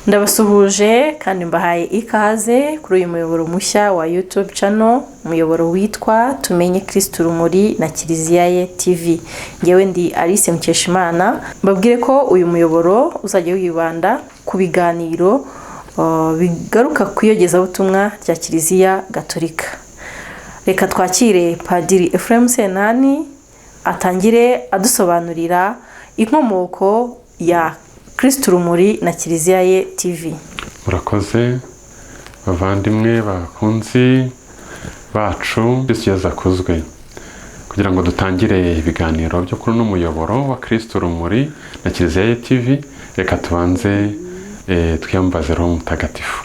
Ndabasuhuje kandi mbahaye ikaze kuri uyu muyoboro mushya wa YouTube channel, umuyoboro witwa Tumenye Kristo Rumuri na Kiliziya ye TV. Ngewe ndi Alice Mukeshimana, mbabwire ko uyu muyoboro uzajya wibanda ku biganiro bigaruka ku iyogezabutumwa rya Kiliziya Gatolika. Reka twakire Padiri Ephrem Senani atangire adusobanurira inkomoko ya Kristo Rumuri na Kiliziya ye TV. Murakoze bavandimwe bakunzi bacu, Kristo yazakozwe. Kugira ngo dutangire ibiganiro byo kuri no muyoboro wa Kristo Rumuri na Kiliziya ye TV, reka tubanze twiyambaze Roho Mutagatifu.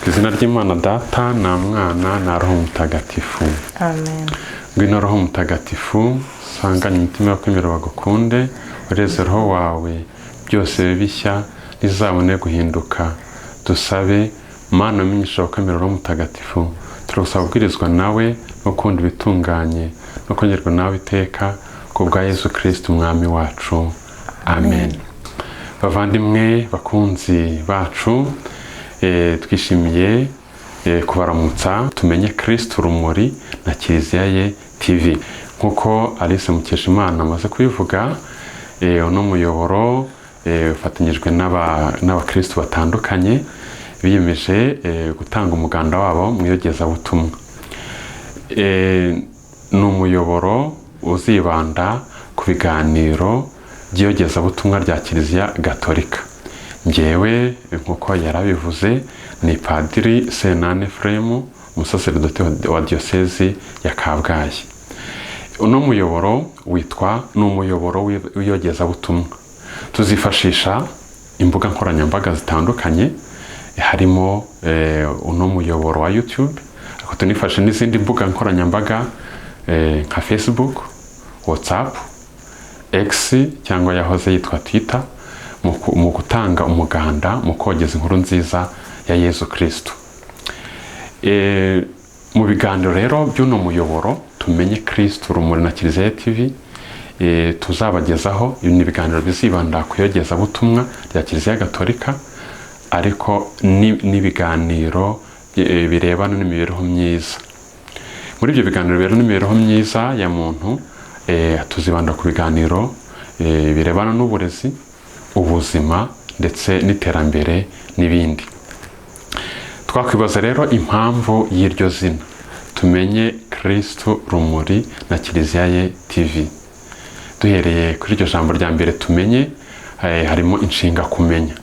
Izina ry'Imana Data na Mwana na Roho Mutagatifu. Amen. Ngwino Roho Mutagatifu, sanganya imitima yo kwemera bagukunde, ureze roho wawe byose bishya rizabone guhinduka. Dusabe Mana umenyesha kwemera Roho Mutagatifu, turagusaba kubwirizwa nawe no kundi bitunganye no kongerwa nawe iteka ku bwa Yesu Kristo umwami wacu. Amen. Bavandimwe bakunzi bacu, twishimiye kubaramutsa Tumenye Kristo Rumuri na Kiliziya ye TV. Nkuko Alice Mukeshimana amaze kubivuga, uno muyoboro ufatanyijwe n'abakristo batandukanye biyemeje gutanga umuganda wabo mu iyogezabutumwa. Ni umuyoboro uzibanda ku biganiro by'iyogezabutumwa rya Kiliziya Gatolika. Njyewe nkuko yarabivuze ni Padiri Senani Ephrem, umusaseridoti wa Diyosezi ya Kabgayi. Uno muyoboro witwa n'umuyoboro w'iyogezabutumwa. Tuzifashisha imbuga nkoranyambaga zitandukanye, harimo uno muyoboro wa YouTube, ariko tunifashe n'izindi mbuga nkoranyambaga nka Facebook, WhatsApp, X cyangwa yahoze yitwa Twitter, mu gutanga umuganda mu kogeza inkuru nziza ya Yesu Kristo. Mu biganiro rero by'uno muyoboro Tumenye Kristo Rumuri na Kiliziya TV, tuzabagezaho ibiganiro bizibanda ku iyogezabutumwa rya Kiliziya Gatolika, ariko n'ibiganiro birebana n'imibereho myiza. Muri ibyo biganiro birebana n'imibereho myiza ya muntu, tuzibanda ku biganiro birebana n'uburezi, ubuzima ndetse n'iterambere n'ibindi. Twakwibaza rero impamvu y'iryo zina Tumenye Kristo Rumuri na Kiliziya ye TV. Duhereye kuri iryo jambo rya mbere tumenye, harimo inshinga kumenya.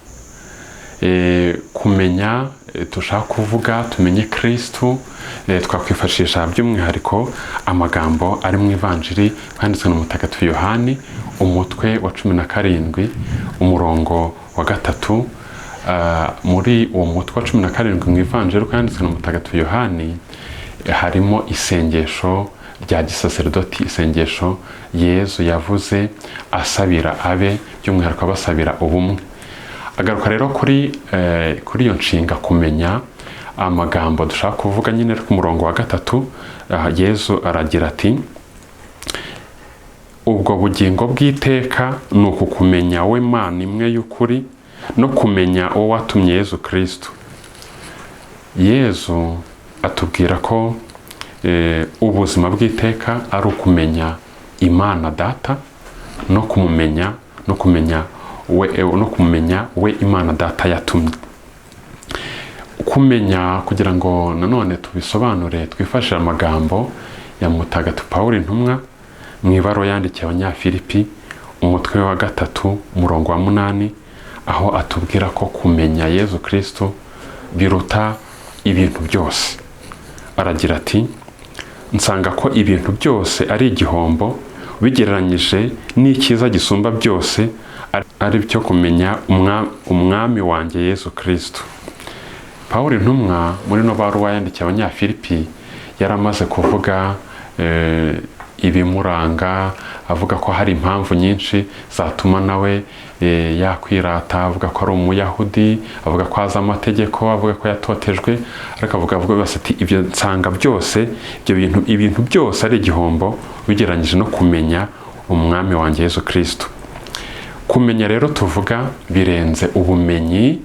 Kumenya tushaka kuvuga tumenye Kristo, twakwifashisha by'umwihariko amagambo ari mu Ivanjiri handitswe na Mutagatifu Yohani, umutwe wa 17 umurongo wa 3. Muri uwo mutwe wa 17 mu Ivanjiri handitswe na Mutagatifu Yohani harimo isengesho rya gisaserdoti, isengesho Yesu yavuze asabira abe, by'umwihariko abasabira ubumwe. Agaruka rero kuri iyo nshinga kumenya, amagambo dushaka kuvuga nyine ku murongo wa 3. Yesu aragira ati, ubwo bugingo bw'iteka ni ukukumenya we Mana imwe y'ukuri no kumenya uwo watumye Yesu Kristo. Yesu atubwira ko ubuzima bw'iteka ari ukumenya Imana Data no kumenya we Imana Data yatumye. Kumenya, kugira ngo nanone tubisobanure, twifashisha amagambo ya Mutagatifu Pawulo intumwa mu ibaruwa yandikiye Abanyafilipi, umutwe wa 3 umurongo wa 8, aho atubwira ko kumenya Yesu Kristo biruta ibintu byose. Aragira ati, nsanga ko ibintu byose ari igihombo bigereranyije n'icyiza gisumba byose, ari byo kumenya umwami wanjye Yesu Kristo. Pawulo intumwa muri no baruwa yandikiye Abanyafilipi yaramaze kuvuga ibimuranga, avuga ko hari impamvu nyinshi zatuma nawe yakwirata, avuga ko ari umuyahudi, avuga ko azi amategeko, avuga ko yatotejwe, ariko avuga bose ati ibyo nsanga byose, ibintu byose ari igihombo bigereranyije no kumenya umwami wanjye Yesu Kristo. Kumenya rero tuvuga birenze ubumenyi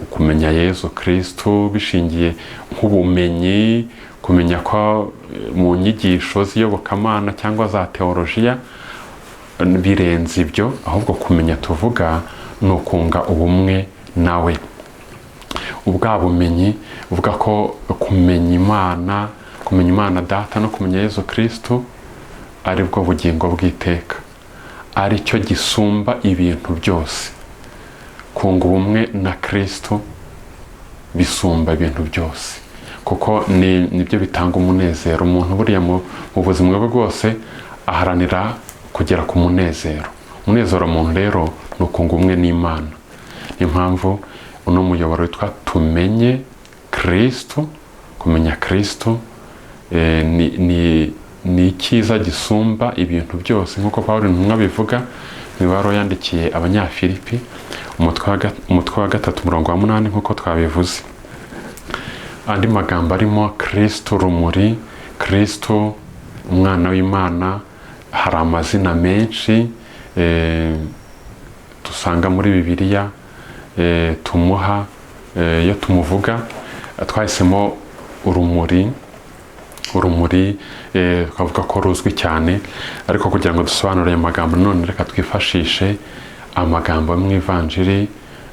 kumenya Yesu Kristo bishingiye nk'ubumenyi, kumenya ko mu nyigisho z'iyobokamana cyangwa za teolojiya birenze ibyo, ahubwo kumenya tuvuga ni ukunga ubumwe nawe. Ubwa bumenyi uvuga ko kumenya Imana Data no kumenya Yesu Kristo ari bwo bugingo bw'iteka, ari cyo gisumba ibintu byose. Kunga ubumwe na Kristo bisumba ibintu byose, kuko nibyo bitanga umunezero. Umuntu buriya mu buzima bwe bwose aharanira kugera ku munezero. Umunezero muntu rero ni ukunga ubumwe n'Imana. Niyo mpamvu uno muyoboro witwa tumenye Kristo. Kumenya Kristo ni icyiza gisumba ibintu byose, nk'uko Pawulo intumwa bivuga mu ibaruwa yandikiye Abanyafilipi umutwe wa 3:8, nk'uko twabivuze. Andi magambo arimo Kristo rumuri, Kristo umwana w'Imana. Hari amazina menshi dusanga muri Bibiliya tumuha. Iyo tumuvuga twahisemo urumuri, twavuga ko ruzwi cyane, ariko kugira ngo dusobanure ayo magambo none reka twifashishe amagambo mu Ivanjiri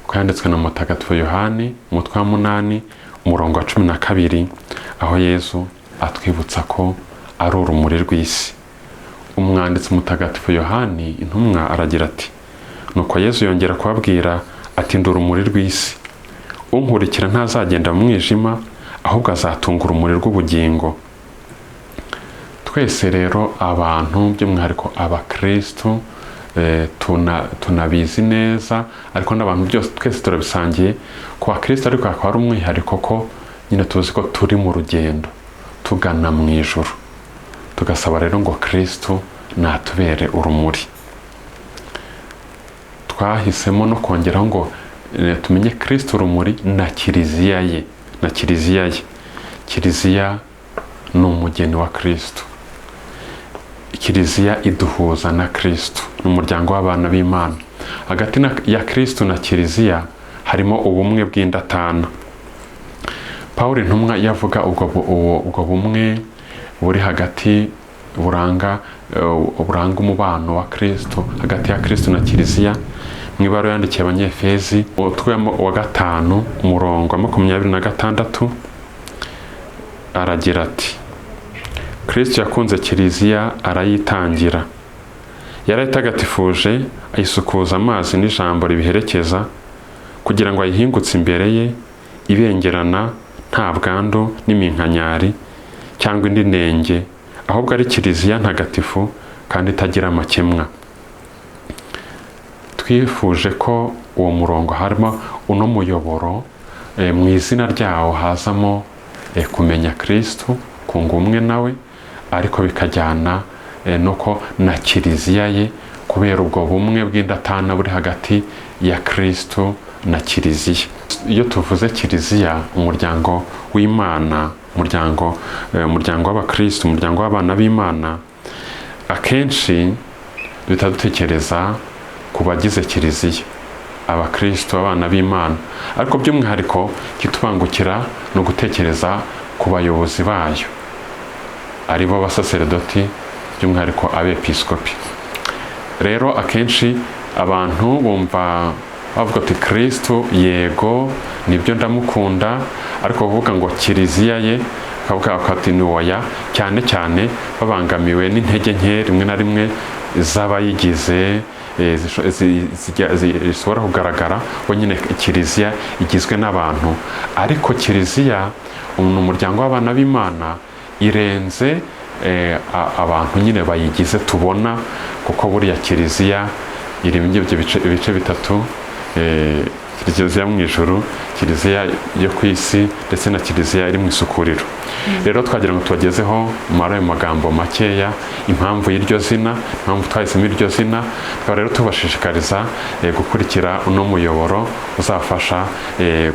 ko yanditswe na Mutagatifu Yohani umutwe wa 8 umurongo wa 12, aho Yesu atwibutsa ko ari urumuri rw'isi. Umwanditsi Mutagatifu Yohani intumwa aragira ati, nuko Yesu yongera kubabwira ati, ndi urumuri rw'isi, unkurikira ntazagenda mu mwijima, ahubwo azatunga urumuri rw'ubugingo. Twese rero abantu by'umwihariko abakristo tunabizi neza, ariko n'abantu byose twese turabisangiye ku bakristo, ariko akaba ari umwihariko ko nyine tuzi ko turi mu rugendo tugana mu ijuru. Tugasaba rero ngo Kristo natubere urumuri. Twahisemo no kongeraho ngo tumenye Kristo urumuri na kiliziya ye. Kiliziya ni umugeni wa Kristo. Kiliziya iduhuza na Kristo, ni umuryango w'abana b'Imana. Hagati ya Kristo na kiliziya harimo ubumwe bw'indatana. Pawulo intumwa yavuga ubwo bumwe buri hagati buranga umubano wa Kristo, hagati ya Kristo na kiliziya. Mu ibaruwa yandikiye Abanyefezi umutwe wa 5 umurongo wa 26 aragira ati, Kristo yakunze kiliziya arayitangira, yarayitagatifuje ayisukuza amazi n'ijambo ribiherekeza, kugira ngo ayihingutse imbere ye ibengerana nta bwandu n'iminkanyari cyangwa indi nenge, ahubwo ari kiliziya ntagatifu kandi itagira amakemwa. Twifuje ko uwo murongo harimo uno muyoboro mu izina ryawo hazamo kumenya Kristo, kunga umwe nawe, ariko bikajyana nuko na kiliziya ye, kubera ubwo bumwe bw'indatana buri hagati ya Kristo na kiliziya. Iyo tuvuze kiliziya, umuryango w'Imana, umuryango w'abakristo, umuryango w'abana b'Imana, akenshi duhita dutekereza ku bagize kiliziya, abakristo, abana b'Imana, ariko by'umwihariko kitubangukira no gutekereza ku bayobozi bayo, aribo basaserdoti, by'umwihariko abepiskopi. Rero akenshi abantu bumva bavuga ati Kristo yego nibyo ndamukunda, ariko bavuga ngo kiliziya ye kavuga ati ni oya, cyane cyane babangamiwe n'intege nke rimwe na rimwe z'abayigize zishobora kugaragara ko nyine kiliziya igizwe n'abantu. Ariko kiliziya ni umuryango w'abana b'Imana, irenze abantu nyine bayigize tubona, kuko buriya kiliziya iri mu ibice bitatu, kiliziya mu ijuru, kiliziya yo ku isi ndetse na kiliziya iri mu isukuriro. Rero twagira ngo tubagezeho muri ayo magambo makeya impamvu y'iryo zina, impamvu twahisemo iryo zina. Tukaba rero tubashishikariza gukurikira uno muyoboro uzafasha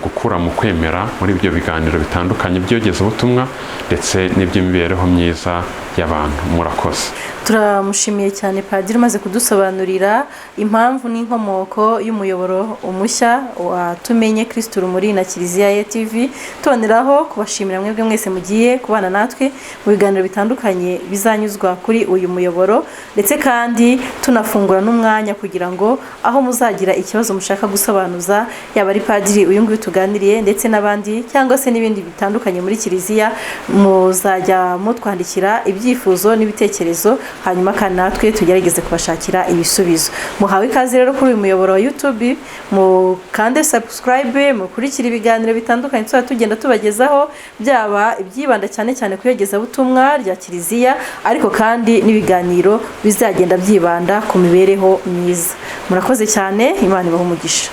gukura mu kwemera muri ibyo biganiro bitandukanye by'iyogezabutumwa ndetse n'iby'imibereho myiza y'abantu. Murakoze. Turamushimiye cyane Padiri umaze kudusobanurira impamvu n'inkomoko y'umuyoboro umushya wa Tumenye Kristo Urumuri na Kiliziya ye TV. Tuboneraho kubashimira mwebwe mwese mugiye kubana natwe mu biganiro bitandukanye bizanyuzwa kuri uyu muyoboro, ndetse kandi tunafungura n'umwanya kugira ngo aho muzagira ikibazo mushaka gusobanuza, yaba ari Padiri uyu nguyu tuganiriye ndetse n'abandi cyangwa se n'ibindi bitandukanye muri Kiliziya, muzajya mutwandikira ibyifuzo n'ibitekerezo, hanyuma kandi natwe tugerageze kubashakira ibisubizo. Muhawe ikaze rero kuri uyu muyoboro wa YouTube, mukande subscribe, mukurikira ibiganiro bitandukanye tuba tugenda tubagezaho, byaba ibyibanda cyane cyane ku iyogezabutumwa rya Kiliziya, ariko kandi n'ibiganiro bizagenda byibanda ku mibereho myiza. Murakoze cyane, Imana ibahe umugisha.